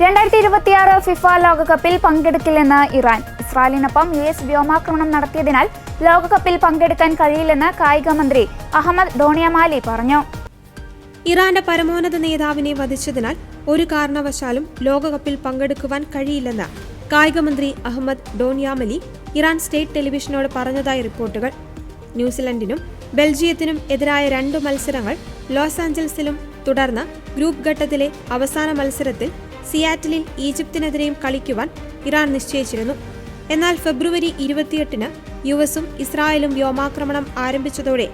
2026 FIFA ലോകകപ്പിൽ പങ്കെടുക്കില്ലെന്ന് Iran. ഇസ്രായേലിനൊപ്പം US വ്യോമാക്രമണം നടത്തിയതിനാൽ ലോകകപ്പിൽ പങ്കെടുക്കാൻ കഴിയില്ലെന്ന് കായിക മന്ത്രി അഹമ്മദ് ഡോണിയമാലി പറഞ്ഞു. ഇറാന്റെ പരമോന്നത നേതാവിനെ വധിച്ചതിനാൽ ഒരു കാരണവശാലും ലോകകപ്പിൽ പങ്കെടുക്കുവാൻ കഴിയില്ലെന്ന് കായികമന്ത്രി അഹമ്മദ് ഡോണിയാമലി ഇറാൻ സ്റ്റേറ്റ് ടെലിവിഷനോട് പറഞ്ഞതായി റിപ്പോർട്ടുകൾ. ന്യൂസിലൻഡിനും ബെൽജിയത്തിനും എതിരായ 2 മത്സരങ്ങൾ ലോസ് ആഞ്ചൽസിലും തുടർന്ന് ഗ്രൂപ്പ് ഘട്ടത്തിലെ അവസാന മത്സരത്തിൽ സിയാറ്റിലിൽ ഈജിപ്തിനെതിരെയും കളിക്കുവാൻ ഇറാൻ നിശ്ചയിച്ചിരുന്നു. എന്നാൽ ഫെബ്രുവരി 28-ന് യുഎസും ഇസ്രായേലും വ്യോമാക്രമണം ആരംഭിച്ചതോടെ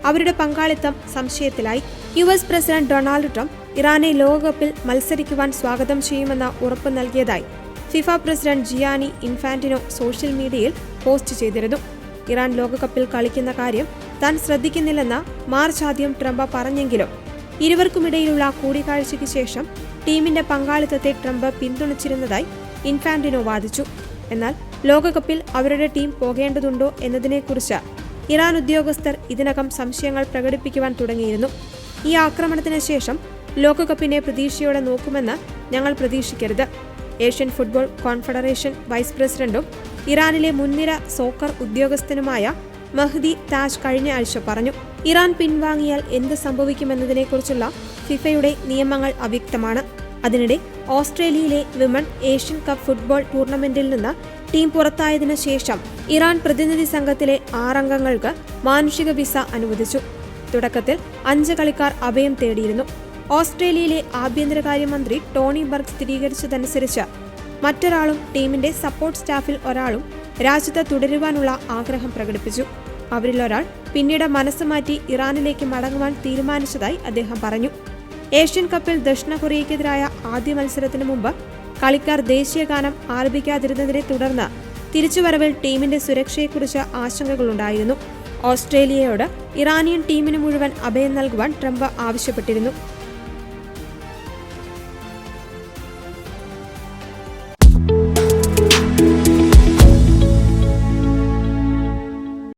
അവരുടെ പങ്കാളിത്തം സംശയത്തിലായി. US പ്രസിഡന്റ് ഡൊണാൾഡ് ട്രംപ് ഇറാനെ ലോകകപ്പിൽ മത്സരിക്കുവാൻ സ്വാഗതം ചെയ്യുമെന്ന ഉറപ്പ് നൽകിയതായി FIFA president Gianni Infantino social മീഡിയയിൽ പോസ്റ്റ് ചെയ്തിരുന്നു. ഇറാൻ ലോകകപ്പിൽ കളിക്കുന്ന കാര്യം താൻ ശ്രദ്ധിക്കുന്നില്ലെന്ന് മാർച്ച് ആദ്യം ട്രംപ് പറഞ്ഞെങ്കിലും ഇരുവർക്കുമിടയിലുള്ള കൂടിക്കാഴ്ചയ്ക്ക് ശേഷം ടീമിന്റെ പങ്കാളിത്തത്തെ ട്രംപ് പിന്തുണച്ചിരുന്നതായി ഇൻഫാന്റിനോ വാദിച്ചു. എന്നാൽ ലോകകപ്പിൽ അവരുടെ ടീം പോകേണ്ടതുണ്ടോ എന്നതിനെക്കുറിച്ച് ഇറാൻ ഉദ്യോഗസ്ഥർ ഇതിനകം സംശയങ്ങൾ പ്രകടിപ്പിക്കുവാൻ തുടങ്ങിയിരുന്നു. ഈ ആക്രമണത്തിന് ശേഷം ലോകകപ്പിനെ പ്രതീക്ഷയോടെ നോക്കുമെന്ന് ഞങ്ങൾ പ്രതീക്ഷിക്കരുത്. ഏഷ്യൻ ഫുട്ബോൾ കോൺഫെഡറേഷൻ വൈസ് പ്രസിഡന്റും ഇറാനിലെ മുൻനിര സോക്കർ ഉദ്യോഗസ്ഥനുമായ മഹ്ദി താജ് കഴിഞ്ഞ ആഴ്ച പറഞ്ഞു. ഇറാൻ പിൻവാങ്ങിയാൽ എന്ത് സംഭവിക്കുമെന്നതിനെക്കുറിച്ചുള്ള ഫിഫയുടെ നിയമങ്ങൾ അവ്യക്തമാണ്. അതിനിടെ ഓസ്ട്രേലിയയിലെ വിമൺ ഏഷ്യൻ കപ്പ് ഫുട്ബോൾ ടൂർണമെന്റിൽ നിന്ന് ടീം പുറത്തായതിനു ശേഷം ഇറാൻ പ്രതിനിധി സംഘത്തിലെ 6 അംഗങ്ങൾക്ക് മാനുഷിക വിസ അനുവദിച്ചു. തുടക്കത്തിൽ 5 കളിക്കാർ അഭയം തേടിയിരുന്നു. ഓസ്ട്രേലിയയിലെ ആഭ്യന്തരകാര്യമന്ത്രി ടോണി ബർഗ് സ്ഥിരീകരിച്ചതനുസരിച്ച് മറ്റൊരാളും ടീമിന്റെ സപ്പോർട്ട് സ്റ്റാഫിൽ ഒരാളും രാജ്യത്ത് തുടരുവാനുള്ള ആഗ്രഹം പ്രകടിപ്പിച്ചു. അവരിൽ ഒരാൾ പിന്നീട് മനസ്സ് മാറ്റി ഇറാനിലേക്ക് മടങ്ങുവാൻ തീരുമാനിച്ചതായി അദ്ദേഹം പറഞ്ഞു. ഏഷ്യൻ കപ്പിൽ ദക്ഷിണ കൊറിയയ്ക്കെതിരായ ആദ്യ മത്സരത്തിന് മുമ്പ് കളിക്കാർ ദേശീയഗാനം ആലപിക്കാതിരുന്നതിനെ തുടർന്ന് തിരിച്ചുവരവിൽ ടീമിന്റെ സുരക്ഷയെക്കുറിച്ച് ആശങ്കകളുണ്ടായിരുന്നു. ഓസ്ട്രേലിയയോട് ഇറാനിയൻ ടീമിന് മുഴുവൻ അഭയം നൽകുവാൻ ട്രംപ് ആവശ്യപ്പെട്ടിരുന്നു.